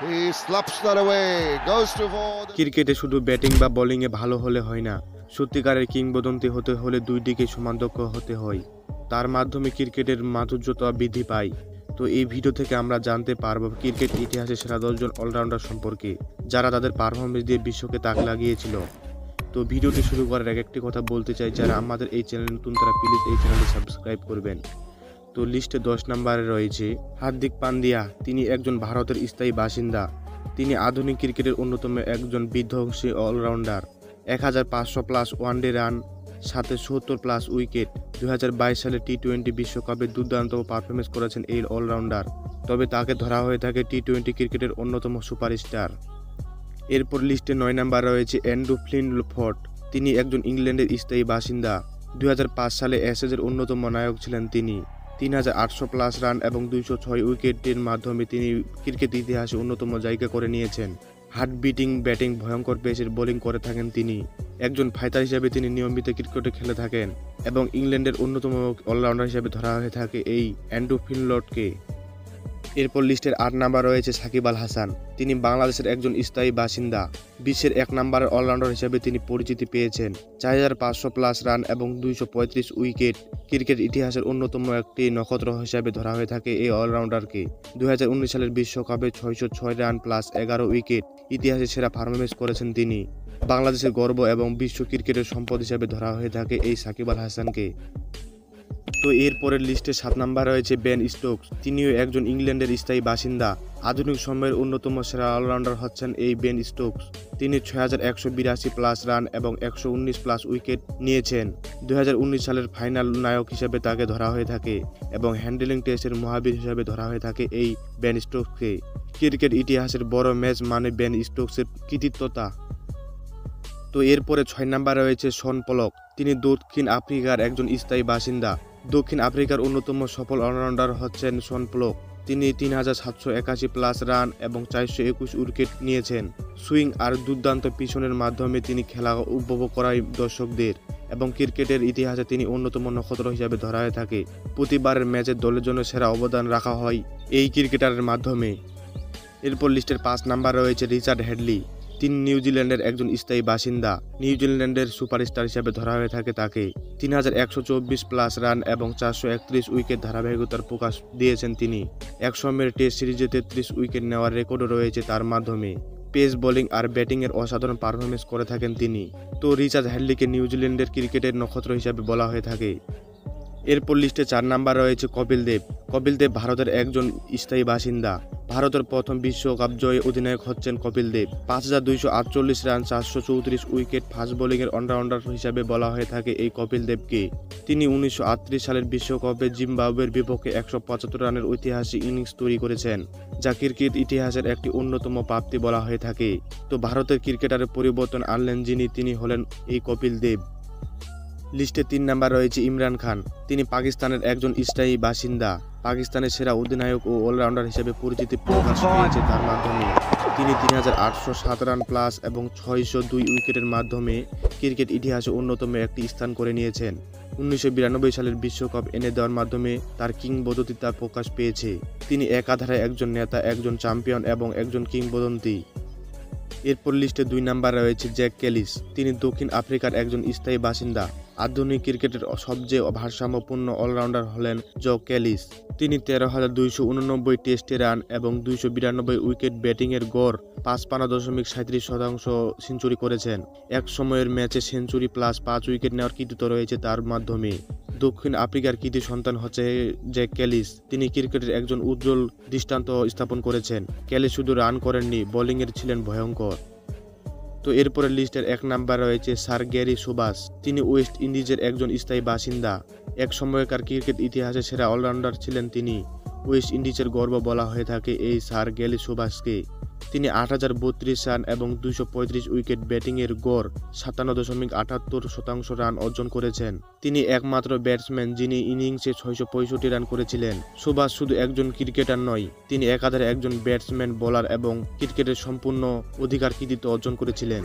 He slaps that away, goes to for the... ক্রিকেটে শুধু batting বা বোলিংয়ে ভালো হলে হয় না, সত্যিকারের কিংবদন্তি হতে হলে দুই দিকে সমান দক্ষ হতে হয়। তার মাধ্যমে ক্রিকেটের মাধুর্যতা বৃদ্ধি পায়। তো এই ভিডিও থেকে আমরা জানতে পারবো ক্রিকেট ইতিহাসে সেরা 10 জন অলরাউন্ডার সম্পর্কে, যারা তাদের পারফরমেন্স দিয়ে বিশ্বকে তাক লাগিয়েছিল। তো ভিডিওটি শুরু করার আগে একটি কথা বলতে চাই, যারা আমাদের এই চ্যানেলে নতুন তারা প্লিজ এই চ্যানেলটি সাবস্ক্রাইব করবেন। তো লিস্টে 10 নম্বরে রয়েছে হার্দিক পান্ডিয়া। তিনি একজন ভারতের স্থায়ী বাসিন্দা। তিনি আধুনিক ক্রিকেটের অন্যতম একজন বিধ্বংসী অলরাউন্ডার। 1500+ ওয়ানডে রান, সাথে 70+ উইকেট। 2022 সালে টি-20 বিশ্বকাপে দুর্দান্ত পারফরমেন্স করেছেন এই অলরাউন্ডার। তবে তাকে ধরা হয়ে থাকে টি-20 ক্রিকেটের অন্যতম সুপারস্টার। এরপর লিস্টে 9 নম্বরে রয়েছে অ্যান্ড্রু ফ্লিনফোর্ড। তিনি একজন ইংল্যান্ডের স্থায়ী বাসিন্দা। 2005 সালে অ্যাশেজের অন্যতম নায়ক ছিলেন তিনি। 3800+ রান এবং 206 উইকেটের মাধ্যমে তিনি ক্রিকেট ইতিহাসে অন্যতম জায়গা করে নিয়েছেন। হার্ট বিটিং ব্যাটিং, ভয়ঙ্কর পেসের বোলিং করে থাকেন তিনি। একজন ফাইটার হিসেবে তিনি নিয়মিত ক্রিকেটে খেলে থাকেন এবং ইংল্যান্ডের অন্যতম অলরাউন্ডার হিসেবে ধরা হয়ে থাকে এই অ্যান্ড্রু ফ্লিনফোর্ডকে। এরপর লিস্টের 8 নম্বর রয়েছে সাকিব আল হাসান। তিনি বাংলাদেশের একজন স্থায়ী বাসিন্দা। বিশ্বের 1 নম্বরের অলরাউন্ডার হিসেবে তিনি পরিচিতি পেয়েছেন। 4500+ রান এবং 235 উইকেট। ক্রিকেট ইতিহাসের অন্যতম একটি নক্ষত্র হিসেবে ধরা হয়ে থাকে এই অলরাউন্ডারকে। 2019 সালের বিশ্বকাপে 606 রান প্লাস 11 উইকেট ইতিহাসে সেরা পারফরমেন্স করেছেন তিনি। বাংলাদেশের গর্ব এবং বিশ্ব ক্রিকেটের সম্পদ হিসেবে ধরা হয়ে থাকে এই সাকিব আল হাসানকে। তো এরপরের লিস্টে 7 নম্বর রয়েছে বেন স্টোকস। তিনিও একজন ইংল্যান্ডের স্থায়ী বাসিন্দা। আধুনিক সময়ের অন্যতম সেরা অলরাউন্ডার হচ্ছেন এই বেন স্টোকস। তিনি 6182+ রান এবং 119+ উইকেট নিয়েছেন। 2019 সালের ফাইনাল নায়ক হিসেবে তাকে ধরা হয়ে থাকে এবং হ্যান্ডলিং টেস্টের মহাবীর হিসেবে ধরা হয়ে থাকে এই বেন স্টোকসকে। ক্রিকেট ইতিহাসের বড় ম্যাচ মানে বেন স্টোকসের কৃতিত্বতা। তো এরপরে 6 নম্বরে রয়েছে শন পলক। তিনি দক্ষিণ আফ্রিকার একজন স্থায়ী বাসিন্দা। দক্ষিণ আফ্রিকার অন্যতম সফল অলরাউন্ডার হচ্ছেন শন পলক। তিনি 3781+ রান এবং 421 উইকেট নিয়েছেন। সুইং আর দুর্দান্ত পিছনের মাধ্যমে তিনি খেলা উপভোগ করায় দর্শকদের এবং ক্রিকেটের ইতিহাসে তিনি অন্যতম নক্ষত্র হিসাবে ধরা হয়ে থাকে। প্রতিবারের ম্যাচে দলের জন্য সেরা অবদান রাখা হয় এই ক্রিকেটারের মাধ্যমে। এরপর লিস্টের 5 নম্বর রয়েছে রিচার্ড হ্যাডলি। তিনি নিউজিল্যান্ডের একজন স্থায়ী বাসিন্দা। নিউজিল্যান্ডের সুপারস্টার হিসেবে ধরা হয়ে থাকে তাকে। 3124+ রান এবং 431 উইকেট ধারাবাহিকতার প্রকাশ দিয়েছেন তিনি। এক সময়ের টেস্ট সিরিজে 33 উইকেট নেওয়ার রেকর্ডও রয়েছে তার মাধ্যমে। পেস বোলিং আর ব্যাটিংয়ের অসাধারণ পারফরমেন্স করে থাকেন তিনি। তো রিচার্ড হ্যাডলিকে নিউজিল্যান্ডের ক্রিকেটের নক্ষত্র হিসেবে বলা হয়ে থাকে। এরপর লিস্টে 4 নম্বর রয়েছে কপিল দেব। কপিল দেব ভারতের একজন স্থায়ী বাসিন্দা। ভারতের প্রথম বিশ্বকাপ জয়ী অধিনায়ক হচ্ছেন Kapil Dev. 5248 run, 434 wicket, fast বোলিংয়ের অলরাউন্ডার হিসাবে বলা হয়ে থাকে এই কপিল দেবকে। তিনি 1938 সালের বিশ্বকাপে জিম্বাবুয়ের বিপক্ষে 175 রানের ঐতিহাসিক ইনিংস তৈরি করেছেন, যা ক্রিকেট ইতিহাসের একটি অন্যতম প্রাপ্তি বলা হয়ে থাকে। তো ভারতের ক্রিকেটারের পরিবর্তন আনলেন তিনি হলেন এই কপিল দেব। লিস্টে 3 নম্বর রয়েছে ইমরান খান। তিনি পাকিস্তানের একজন স্থায়ী বাসিন্দা। পাকিস্তানের সেরা অধিনায়ক ও অলরাউন্ডার হিসেবে পরিচিতি প্রকাশ পেয়েছে তার মাধ্যমে। তিনি 3807 রান প্লাস এবং 602 উইকেটের মাধ্যমে ক্রিকেট ইতিহাসে অন্যতম একটি স্থান করে নিয়েছেন। 1992 সালের বিশ্বকাপ এনে দেওয়ার মাধ্যমে তার কিংবদন্তিতা প্রকাশ পেয়েছে। তিনি একাধারে একজন নেতা, একজন চ্যাম্পিয়ন এবং একজন কিংবদন্তি। এরপর লিস্টে 2 নম্বরে রয়েছে জ্যাক ক্যালিস। তিনি দক্ষিণ আফ্রিকার একজন স্থায়ী বাসিন্দা। আধুনিক ক্রিকেটের সবচেয়ে ভারসাম্যপূর্ণ অলরাউন্ডার হলেন জ্যাক ক্যালিস। তিনি 13,289 টেস্টে রান এবং 292 উইকেট, ব্যাটিংয়ের গড় 55.37% সেঞ্চুরি করেছেন। এক সময়ের ম্যাচে সেঞ্চুরি প্লাস 5 উইকেট নেওয়ার কৃতিত্ব রয়েছে তার মাধ্যমে। দক্ষিণ আফ্রিকার কৃতি সন্তান হচ্ছে জ্যাক ক্যালিস। তিনি ক্রিকেটের একজন উজ্জ্বল দৃষ্টান্ত স্থাপন করেছেন। ক্যালিস শুধু রান করেননি, বোলিংয়ের ছিলেন ভয়ঙ্কর। তো এরপরে লিস্টের 1 নম্বর রয়েছে স্যার গ্যারি সোবার্স। তিনি ওয়েস্ট ইন্ডিজের একজন স্থায়ী বাসিন্দা। এক সময়কার ক্রিকেট ইতিহাসে সেরা অলরাউন্ডার ছিলেন তিনি। ওয়েস্ট ইন্ডিজের গর্ব বলা হয়ে থাকে এই স্যার গ্যারি সোবার্সকে। তিনি 8032 রান এবং 235 উইকেট, ব্যাটিংয়ের গড় 57.78% রান অর্জন করেছেন। তিনি একমাত্র ব্যাটসম্যান যিনি ইনিংসে 665 রান করেছিলেন। সোবার্স শুধু একজন ক্রিকেটার নয়, তিনি একাধারে একজন ব্যাটসম্যান, বোলার এবং ক্রিকেটের সম্পূর্ণ অধিকার কৃতিত্ব অর্জন করেছিলেন।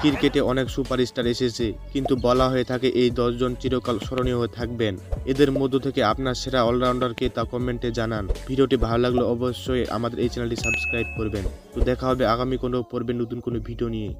ক্রিকেটে অনেক সুপারস্টার এসেছে, কিন্তু বলা হয়ে থাকে এই 10 জন চিরকাল স্মরণীয় হয়ে থাকবেন। এদের মধ্য থেকে আপনার সেরা অলরাউন্ডারকে তা কমেন্টে জানান। ভিডিওটি ভালো লাগলে অবশ্যই আমাদের এই চ্যানেলটি সাবস্ক্রাইব করবেন। তো দেখা হবে আগামী কোনো পর্বে নতুন কোনো ভিডিও নিয়ে।